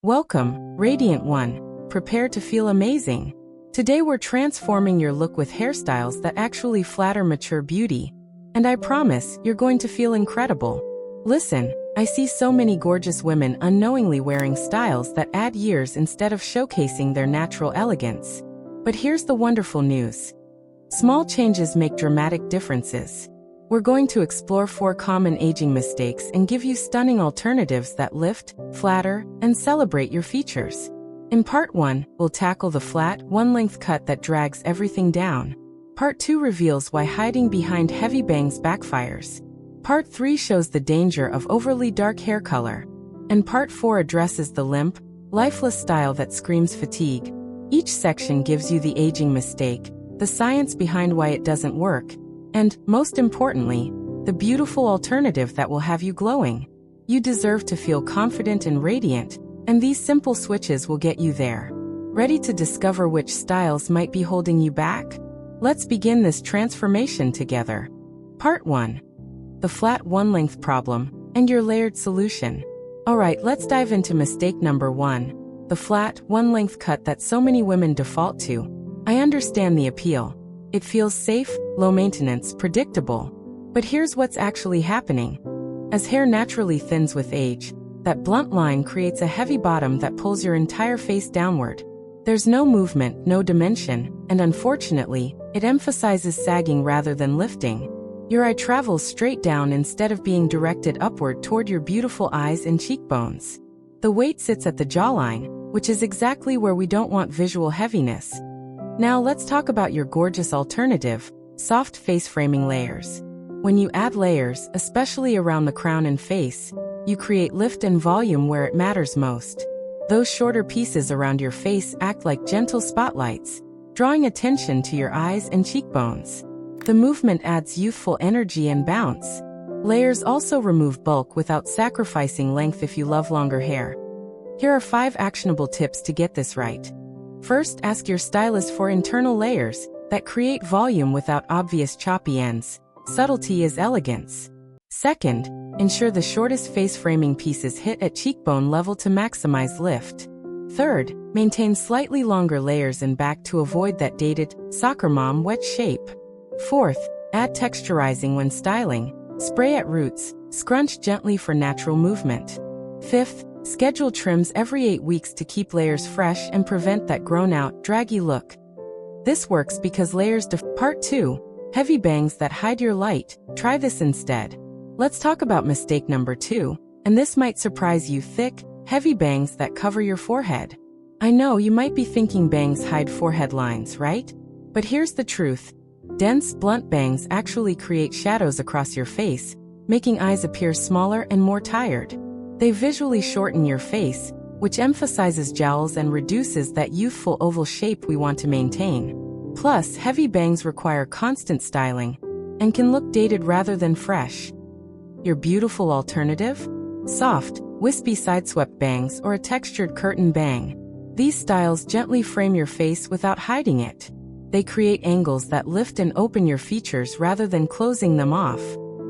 Welcome, Radiant One. Prepare to feel amazing. Today we're transforming your look with hairstyles that actually flatter mature beauty. And I promise, you're going to feel incredible. Listen, I see so many gorgeous women unknowingly wearing styles that add years instead of showcasing their natural elegance. But here's the wonderful news. Small changes make dramatic differences. We're going to explore 4 common aging mistakes and give you stunning alternatives that lift, flatter, and celebrate your features. In Part 1, we'll tackle the flat, one-length cut that drags everything down. Part 2 reveals why hiding behind heavy bangs backfires. Part 3 shows the danger of overly dark hair color. And Part 4 addresses the limp, lifeless style that screams fatigue. Each section gives you the aging mistake, the science behind why it doesn't work, and, most importantly, the beautiful alternative that will have you glowing. You deserve to feel confident and radiant, and these simple switches will get you there. Ready to discover which styles might be holding you back? Let's begin this transformation together. Part 1. The flat one-length problem, and your layered solution. Alright, let's dive into mistake number 1. The flat, one-length cut that so many women default to. I understand the appeal. It feels safe, low maintenance, predictable. But here's what's actually happening. As hair naturally thins with age, that blunt line creates a heavy bottom that pulls your entire face downward. There's no movement, no dimension, and unfortunately, it emphasizes sagging rather than lifting. Your eye travels straight down instead of being directed upward toward your beautiful eyes and cheekbones. The weight sits at the jawline, which is exactly where we don't want visual heaviness. Now let's talk about your gorgeous alternative, soft face framing layers. When you add layers, especially around the crown and face, you create lift and volume where it matters most. Those shorter pieces around your face act like gentle spotlights, drawing attention to your eyes and cheekbones. The movement adds youthful energy and bounce. Layers also remove bulk without sacrificing length if you love longer hair. Here are 5 actionable tips to get this right. First, ask your stylist for internal layers that create volume without obvious choppy ends. Subtlety is elegance. Second, ensure the shortest face framing pieces hit at cheekbone level to maximize lift. Third, maintain slightly longer layers in back to avoid that dated, soccer mom wet shape. Fourth, add texturizing when styling. Spray at roots, scrunch gently for natural movement. Fifth, schedule trims every 8 weeks to keep layers fresh and prevent that grown-out, draggy look. This works because layers Part 2. Heavy bangs that hide your light. Try this instead. Let's talk about mistake number 2, and this might surprise you: thick, heavy bangs that cover your forehead. I know you might be thinking bangs hide forehead lines, right? But here's the truth. Dense, blunt bangs actually create shadows across your face, making eyes appear smaller and more tired. They visually shorten your face, which emphasizes jowls and reduces that youthful oval shape we want to maintain. Plus, heavy bangs require constant styling and can look dated rather than fresh. Your beautiful alternative? Soft, wispy sideswept bangs or a textured curtain bang. These styles gently frame your face without hiding it. They create angles that lift and open your features rather than closing them off.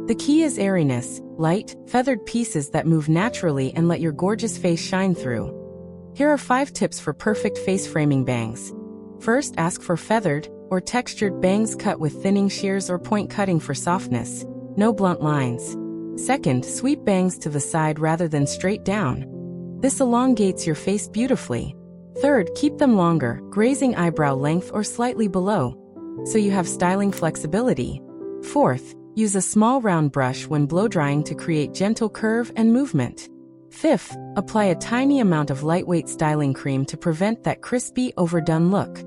The key is airiness, light, feathered pieces that move naturally and let your gorgeous face shine through. Here are 5 tips for perfect face framing bangs. First, ask for feathered or textured bangs cut with thinning shears or point cutting for softness. No blunt lines. Second, sweep bangs to the side rather than straight down. This elongates your face beautifully. Third, keep them longer, grazing eyebrow length or slightly below, so you have styling flexibility. Fourth, use a small round brush when blow-drying to create gentle curve and movement. Fifth, apply a tiny amount of lightweight styling cream to prevent that crispy, overdone look.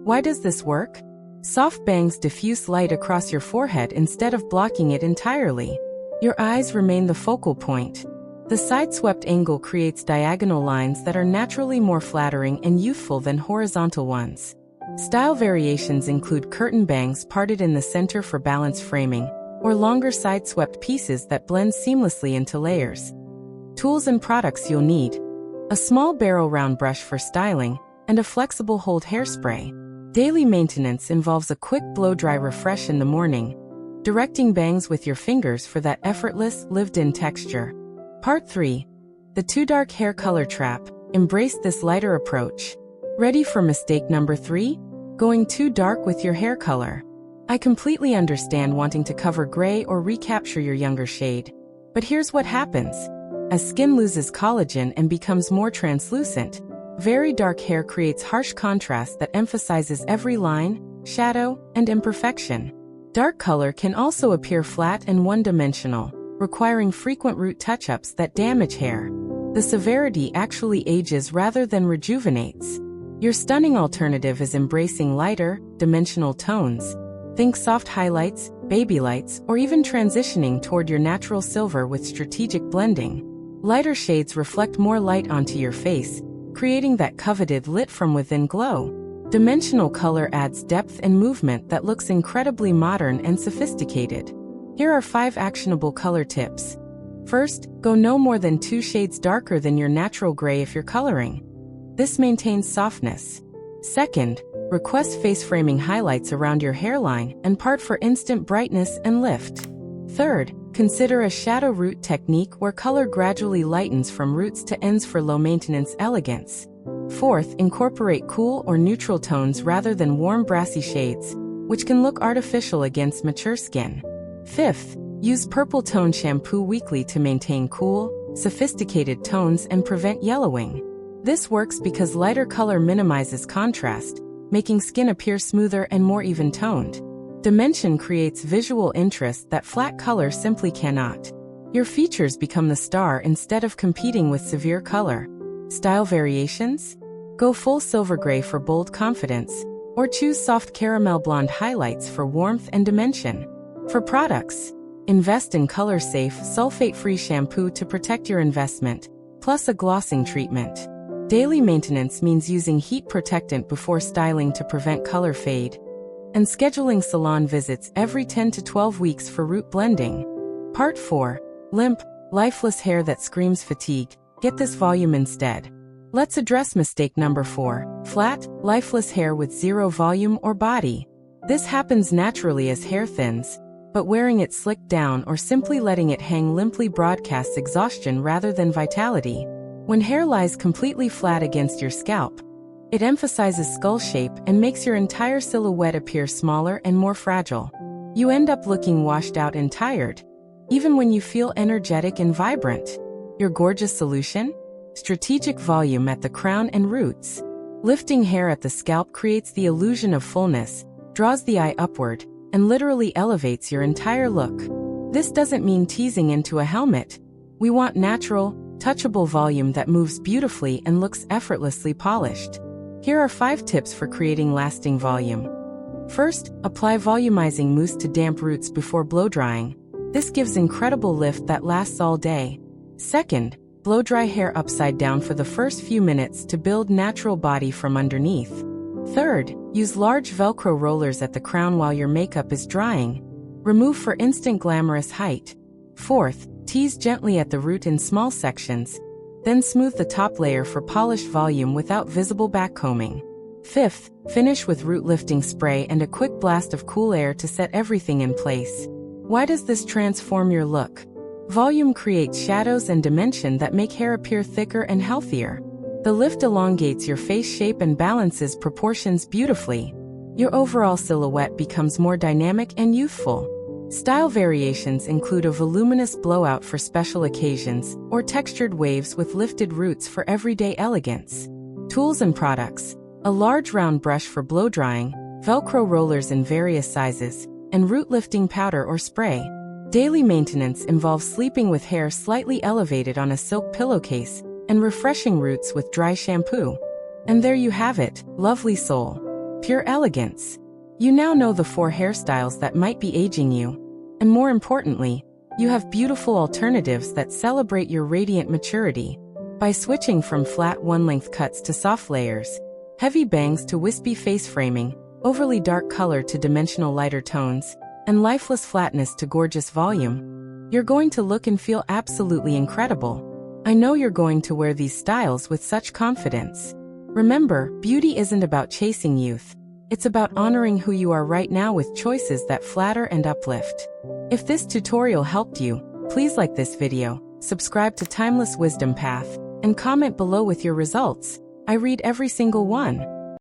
Why does this work? Soft bangs diffuse light across your forehead instead of blocking it entirely. Your eyes remain the focal point. The side-swept angle creates diagonal lines that are naturally more flattering and youthful than horizontal ones. Style variations include curtain bangs parted in the center for balanced framing, or longer side-swept pieces that blend seamlessly into layers. Tools and products you'll need: a small barrel round brush for styling, and a flexible hold hairspray. Daily maintenance involves a quick blow-dry refresh in the morning, directing bangs with your fingers for that effortless, lived-in texture. Part 3. The too dark hair color trap. Embrace this lighter approach. Ready for mistake number 3? Going too dark with your hair color. I completely understand wanting to cover gray or recapture your younger shade. But here's what happens. As skin loses collagen and becomes more translucent, very dark hair creates harsh contrast that emphasizes every line, shadow, and imperfection. Dark color can also appear flat and one-dimensional, requiring frequent root touch-ups that damage hair. The severity actually ages rather than rejuvenates. Your stunning alternative is embracing lighter, dimensional tones. Think soft highlights, baby lights, or even transitioning toward your natural silver with strategic blending. Lighter shades reflect more light onto your face, creating that coveted lit-from-within glow. Dimensional color adds depth and movement that looks incredibly modern and sophisticated. Here are 5 actionable color tips. First, go no more than 2 shades darker than your natural gray if you're coloring. This maintains softness. Second, request face framing highlights around your hairline and part for instant brightness and lift. Third, consider a shadow root technique where color gradually lightens from roots to ends for low-maintenance elegance. Fourth, incorporate cool or neutral tones rather than warm brassy shades, which can look artificial against mature skin. Fifth, use purple tone shampoo weekly to maintain cool, sophisticated tones and prevent yellowing. This works because lighter color minimizes contrast, making skin appear smoother and more even-toned. Dimension creates visual interest that flat color simply cannot. Your features become the star instead of competing with severe color. Style variations? Go full silver gray for bold confidence, or choose soft caramel blonde highlights for warmth and dimension. For products, invest in color-safe, sulfate-free shampoo to protect your investment, plus a glossing treatment. Daily maintenance means using heat protectant before styling to prevent color fade, and scheduling salon visits every 10 to 12 weeks for root blending. Part 4. Limp, lifeless hair that screams fatigue. Get this volume instead. Let's address mistake number 4. Flat, lifeless hair with zero volume or body. This happens naturally as hair thins, but wearing it slicked down or simply letting it hang limply broadcasts exhaustion rather than vitality. When hair lies completely flat against your scalp, it emphasizes skull shape and makes your entire silhouette appear smaller and more fragile. You end up looking washed out and tired, even when you feel energetic and vibrant. Your gorgeous solution? Strategic volume at the crown and roots. Lifting hair at the scalp creates the illusion of fullness, draws the eye upward, and literally elevates your entire look. This doesn't mean teasing into a helmet. We want natural, touchable volume that moves beautifully and looks effortlessly polished. Here are 5 tips for creating lasting volume. First, apply volumizing mousse to damp roots before blow-drying. This gives incredible lift that lasts all day. Second, blow-dry hair upside down for the first few minutes to build natural body from underneath. Third, use large Velcro rollers at the crown while your makeup is drying. Remove for instant glamorous height. Fourth, tease gently at the root in small sections, then smooth the top layer for polished volume without visible backcombing. Fifth, finish with root lifting spray and a quick blast of cool air to set everything in place. Why does this transform your look? Volume creates shadows and dimension that make hair appear thicker and healthier. The lift elongates your face shape and balances proportions beautifully. Your overall silhouette becomes more dynamic and youthful. Style variations include a voluminous blowout for special occasions, or textured waves with lifted roots for everyday elegance. Tools and products: a large round brush for blow drying, Velcro rollers in various sizes, and root lifting powder or spray. Daily maintenance involves sleeping with hair slightly elevated on a silk pillowcase, and refreshing roots with dry shampoo. And there you have it, lovely soul. Pure elegance. You now know the 4 hairstyles that might be aging you. And more importantly, you have beautiful alternatives that celebrate your radiant maturity. By switching from flat one-length cuts to soft layers, heavy bangs to wispy face framing, overly dark color to dimensional lighter tones, and lifeless flatness to gorgeous volume, you're going to look and feel absolutely incredible. I know you're going to wear these styles with such confidence. Remember, beauty isn't about chasing youth. It's about honoring who you are right now with choices that flatter and uplift. If this tutorial helped you, please like this video, subscribe to Timeless Wisdom Path, and comment below with your results. I read every single one.